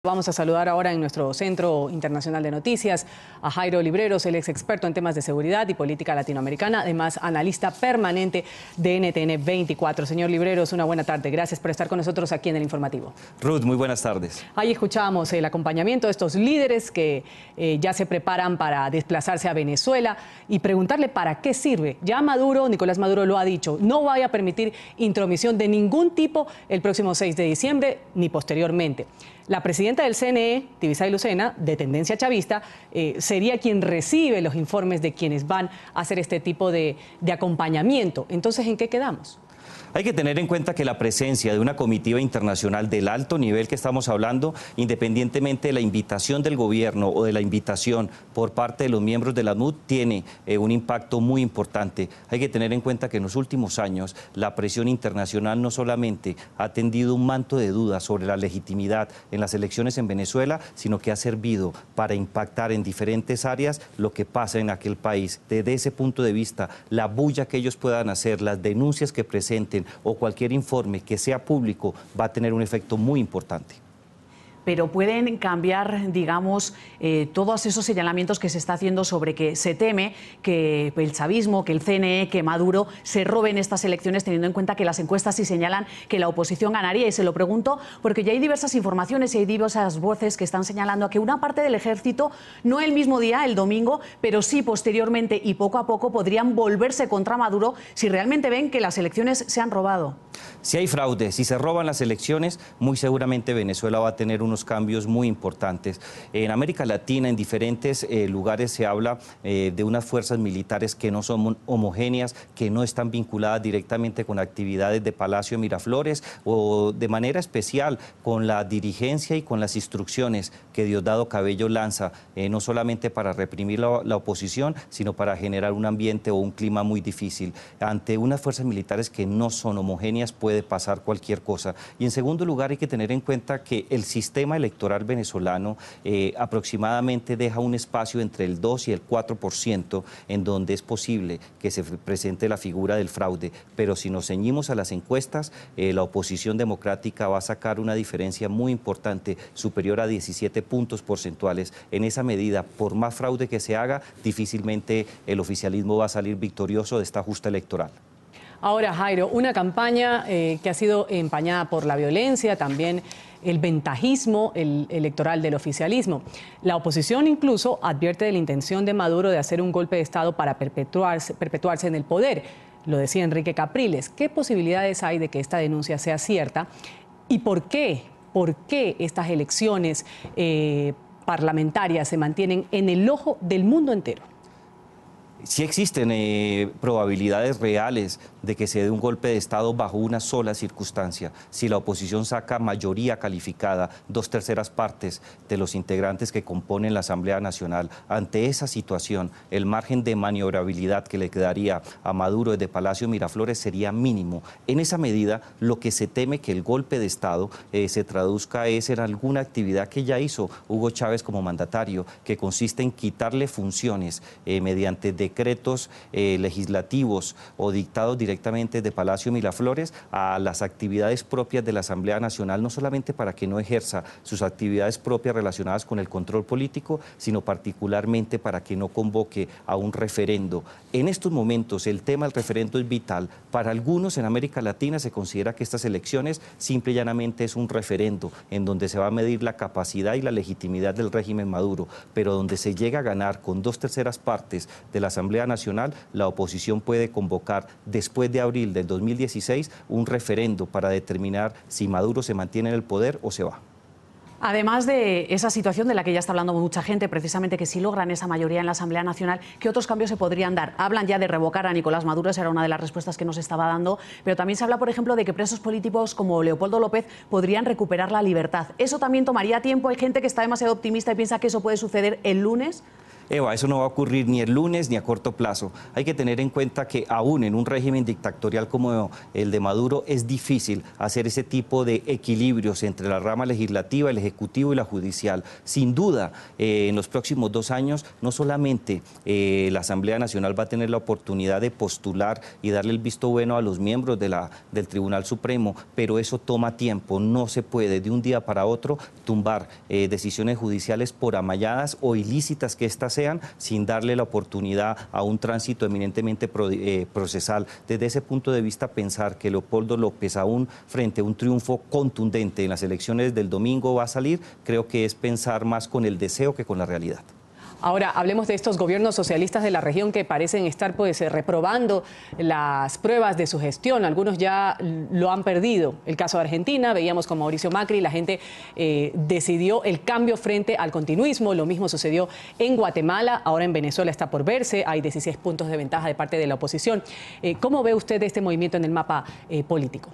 Vamos a saludar ahora en nuestro Centro Internacional de Noticias a Jairo Libreros, el ex experto en temas de seguridad y política latinoamericana, además analista permanente de NTN 24. Señor Libreros, una buena tarde. Gracias por estar con nosotros aquí en el informativo. Ruth, muy buenas tardes. Ahí escuchábamos el acompañamiento de estos líderes que ya se preparan para desplazarse a Venezuela y preguntarle para qué sirve. Ya Maduro, Nicolás Maduro lo ha dicho, no vaya a permitir intromisión de ningún tipo el próximo 6 de diciembre ni posteriormente. La presidenta del CNE, Tibisay Lucena, de tendencia chavista, sería quien recibe los informes de quienes van a hacer este tipo de acompañamiento. Entonces, ¿en qué quedamos? Hay que tener en cuenta que la presencia de una comitiva internacional del alto nivel que estamos hablando, independientemente de la invitación del gobierno o de la invitación por parte de los miembros de la ANUD, tiene un impacto muy importante. Hay que tener en cuenta que en los últimos años la presión internacional no solamente ha tendido un manto de dudas sobre la legitimidad en las elecciones en Venezuela, sino que ha servido para impactar en diferentes áreas lo que pasa en aquel país. Desde ese punto de vista, la bulla que ellos puedan hacer, las denuncias que presenten, o cualquier informe que sea público va a tener un efecto muy importante. Pero pueden cambiar, digamos, todos esos señalamientos que se está haciendo sobre que se teme que el chavismo, que el CNE, que Maduro se roben estas elecciones, teniendo en cuenta que las encuestas sí señalan que la oposición ganaría. Y se lo pregunto porque ya hay diversas informaciones y hay diversas voces que están señalando a que una parte del ejército, no el mismo día, el domingo, pero sí posteriormente y poco a poco podrían volverse contra Maduro si realmente ven que las elecciones se han robado. Si hay fraude, si se roban las elecciones, muy seguramente Venezuela va a tener unos cambios muy importantes. En América Latina, en diferentes lugares se habla de unas fuerzas militares que no son homogéneas, que no están vinculadas directamente con actividades de Palacio Miraflores o de manera especial con la dirigencia y con las instrucciones que Diosdado Cabello lanza, no solamente para reprimir la oposición, sino para generar un ambiente o un clima muy difícil. Ante unas fuerzas militares que no son homogéneas puede pasar cualquier cosa. Y en segundo lugar hay que tener en cuenta que el sistema electoral venezolano aproximadamente deja un espacio entre el 2 y el 4% en donde es posible que se presente la figura del fraude. Pero si nos ceñimos a las encuestas, la oposición democrática va a sacar una diferencia muy importante, superior a 17 puntos porcentuales. En esa medida, por más fraude que se haga, difícilmente el oficialismo va a salir victorioso de esta justa electoral. Ahora, Jairo, una campaña que ha sido empañada por la violencia, también el ventajismo electoral del oficialismo. La oposición incluso advierte de la intención de Maduro de hacer un golpe de Estado para perpetuarse en el poder. Lo decía Enrique Capriles. ¿Qué posibilidades hay de que esta denuncia sea cierta? ¿Y por qué? ¿Por qué estas elecciones parlamentarias se mantienen en el ojo del mundo entero? Sí existen probabilidades reales de que se dé un golpe de Estado bajo una sola circunstancia. Si la oposición saca mayoría calificada, 2/3 partes de los integrantes que componen la Asamblea Nacional, ante esa situación, el margen de maniobrabilidad que le quedaría a Maduro desde Palacio Miraflores sería mínimo. En esa medida, lo que se teme que el golpe de Estado se traduzca es en alguna actividad que ya hizo Hugo Chávez como mandatario, que consiste en quitarle funciones mediante decretos legislativos o dictados directamente de Palacio Miraflores a las actividades propias de la Asamblea Nacional, no solamente para que no ejerza sus actividades propias relacionadas con el control político, sino particularmente para que no convoque a un referendo. En estos momentos el tema del referendo es vital. Para algunos en América Latina se considera que estas elecciones simple y llanamente es un referendo en donde se va a medir la capacidad y la legitimidad del régimen Maduro, pero donde se llega a ganar con 2/3 partes de la Asamblea Nacional, la oposición puede convocar después de abril del 2016 un referendo para determinar si Maduro se mantiene en el poder o se va. Además de esa situación de la que ya está hablando mucha gente, precisamente que si logran esa mayoría en la Asamblea Nacional, ¿qué otros cambios se podrían dar? Hablan ya de revocar a Nicolás Maduro, esa era una de las respuestas que nos estaba dando, pero también se habla, por ejemplo, de que presos políticos como Leopoldo López podrían recuperar la libertad. ¿Eso también tomaría tiempo? Hay gente que está demasiado optimista y piensa que eso puede suceder el lunes. Eva, eso no va a ocurrir ni el lunes ni a corto plazo. Hay que tener en cuenta que aún en un régimen dictatorial como el de Maduro es difícil hacer ese tipo de equilibrios entre la rama legislativa, el ejecutivo y la judicial. Sin duda, en los próximos 2 años, no solamente la Asamblea Nacional va a tener la oportunidad de postular y darle el visto bueno a los miembros del Tribunal Supremo, pero eso toma tiempo. No se puede de un día para otro tumbar decisiones judiciales por amañadas o ilícitas que éstas sean, sin darle la oportunidad a un tránsito eminentemente procesal. Desde ese punto de vista, pensar que Leopoldo López, aún frente a un triunfo contundente en las elecciones del domingo, va a salir, creo que es pensar más con el deseo que con la realidad. Ahora, hablemos de estos gobiernos socialistas de la región que parecen estar reprobando las pruebas de su gestión. Algunos ya lo han perdido. El caso de Argentina, veíamos con Mauricio Macri, la gente decidió el cambio frente al continuismo. Lo mismo sucedió en Guatemala, ahora en Venezuela está por verse. Hay 16 puntos de ventaja de parte de la oposición. ¿Cómo ve usted este movimiento en el mapa político?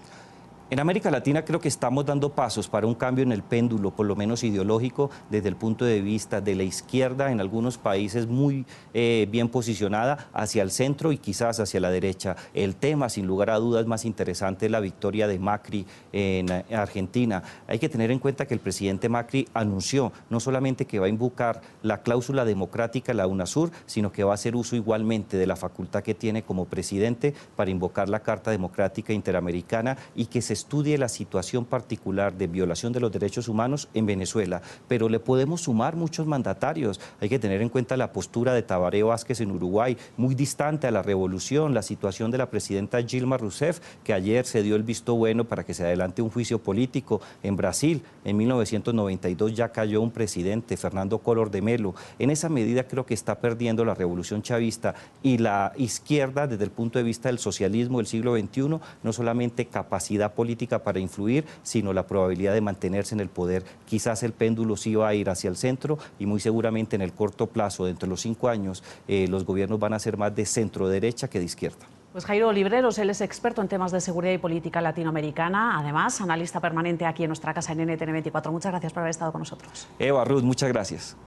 En América Latina creo que estamos dando pasos para un cambio en el péndulo, por lo menos ideológico, desde el punto de vista de la izquierda, en algunos países muy bien posicionada, hacia el centro y quizás hacia la derecha. El tema, sin lugar a dudas, más interesante es la victoria de Macri en Argentina. Hay que tener en cuenta que el presidente Macri anunció no solamente que va a invocar la cláusula democrática, la UNASUR, sino que va a hacer uso igualmente de la facultad que tiene como presidente para invocar la Carta Democrática Interamericana y que se estudie la situación particular de violación de los derechos humanos en Venezuela, pero le podemos sumar muchos mandatarios. Hay que tener en cuenta la postura de Tabaré Vázquez en Uruguay, muy distante a la revolución, la situación de la presidenta Dilma Rousseff, que ayer se dio el visto bueno para que se adelante un juicio político. En Brasil, en 1992 ya cayó un presidente, Fernando Collor de Mello. En esa medida creo que está perdiendo la revolución chavista y la izquierda, desde el punto de vista del socialismo del siglo XXI, no solamente capacidad política para influir, sino la probabilidad de mantenerse en el poder. Quizás el péndulo sí va a ir hacia el centro y muy seguramente en el corto plazo, dentro de los 5 años, los gobiernos van a ser más de centro-derecha que de izquierda. Pues Jairo Libreros, él es experto en temas de seguridad y política latinoamericana, además analista permanente aquí en nuestra casa en NTN 24. Muchas gracias por haber estado con nosotros. Eva, Ruth, muchas gracias.